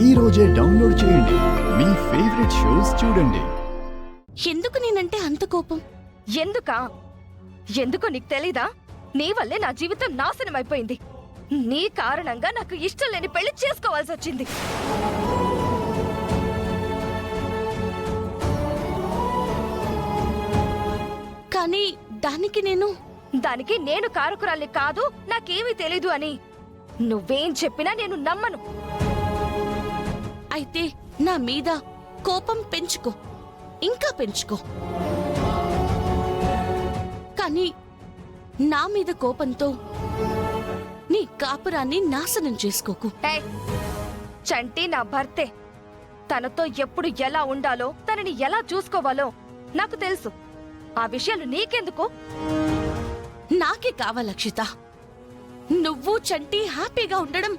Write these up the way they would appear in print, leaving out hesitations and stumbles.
ఈ రోజే డౌన్లోడ్ చేయండి. మీ ఫేవరెట్ షోస్ చూడండి. ఎందుకు నేనంటే అంత కోపం? ఎందుకో నీకు తెలీదా? నీ వల్లే నా జీవితం నాశనం అయిపోయింది. నీ కారణంగా నాకు ఇష్టం లేని పెళ్లి చేసుకోవాల్సి వచ్చింది. కానీ దానికి నేను కారకురాల్ని కాదు, నాకేమీ తెలీదు అని నువ్వేం చెప్పినా నేను నమ్మను. అయితే నా మీద కోపం పెంచుకో, ఇంకా పెంచుకో. కానీ నా మీద కోపంతో నీ కాపురాన్ని నాశనం చేసుకోకు. చంటి నా భర్తే. తనతో ఎప్పుడు ఎలా ఉండాలో, తనని ఎలా చూసుకోవాలో నాకు తెలుసు. ఆ విషయాలు నీకెందుకు? నాకే కావాలి అక్షిత. నువ్వు చంటి హ్యాపీగా ఉండడం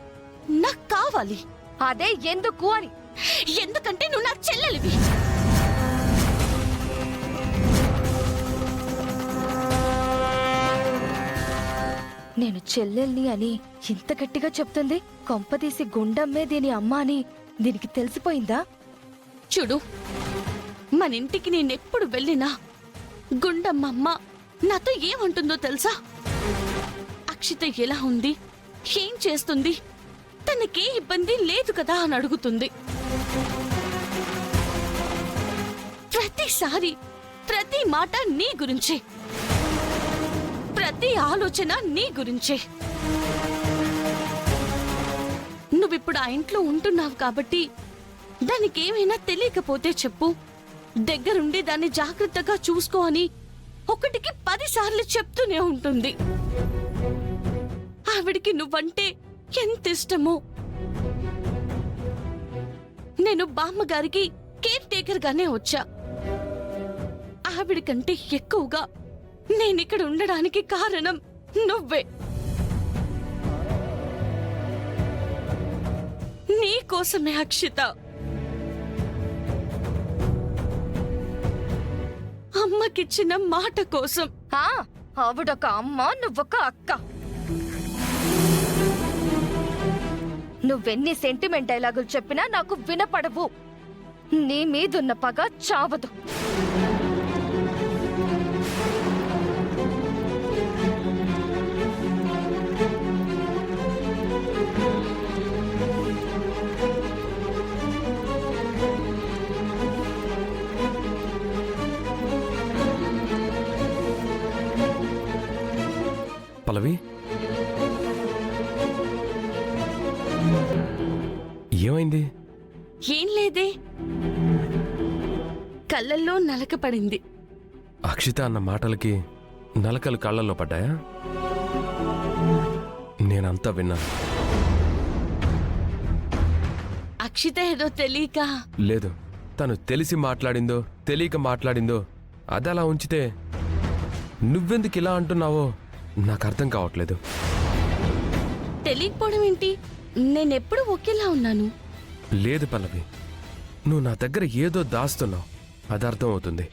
నాకు కావాలి. అదే ఎందుకు అని. ఎందుకంటే నువ్వు నా చెల్లెలివి. నేను చెల్లెల్ని అని ఇంత గట్టిగా చెప్తుంది. కొంపదీసి గుండమ్మే దీని అమ్మ అని దీనికి తెలిసిపోయిందా? చూడు, మన ఇంటికి నేనెప్పుడు వెళ్ళినా గుండమ్మమ్మ నాతో ఏమంటుందో తెలుసా? అక్షిత ఎలా ఉంది, ఏం చేస్తుంది, తనకే ఇబ్బంది లేదు కదా అని అడుగుతుంది. ప్రతిసారి ప్రతి మాట నీ గురించే, ప్రతి ఆలోచన నీ గురించే. నువ్విప్పుడు ఆ ఇంట్లో ఉంటున్నావు కాబట్టి దానికేమైనా తెలియకపోతే చెప్పు, దగ్గరుండి దాన్ని జాగ్రత్తగా చూసుకో అని 1కి 10 సార్లు చెప్తూనే ఉంటుంది. ఆవిడికి నువ్వంటే ఎంత ఇష్టమో. నేను బామ్మగారికి కేర్ టేకర్ గానే వచ్చా. ఆవిడికంటే ఎక్కువగా నేనిక్కడ ఉండడానికి కారణం నువ్వే. నీకోసమే అక్షిత. అమ్మకిచ్చిన మాట కోసం. ఆవిడొక అమ్మ, నువ్వొక అక్క. నువ్వెన్ని సెంటిమెంట్ డైలాగులు చెప్పినా నాకు వినపడవు. నీ మీదున్న పగ చావదు. పల్లవి, ఏమైంది? ఏం లేదే, కళ్ళల్లో నలక పడింది. అక్షిత అన్న మాటలకి నలకలు కళ్ళల్లో పడ్డాయా? నేనంతా విన్నాను. అక్షిత ఏదో తెలియక. లేదు, తను తెలిసి మాట్లాడిందో తెలియక మాట్లాడిందో అదలా ఉంచితే నువ్వెందుకు ఇలా అంటున్నావో నాకు అర్థం కావట్లేదు. తెలియకపోవడం ఏంటి? నేనెప్పుడు ఒకేలా ఉన్నాను. లేదు పల్లవి, నువ్వు నా దగ్గర ఏదో దాస్తున్నావు, అది అర్థం అవుతుంది.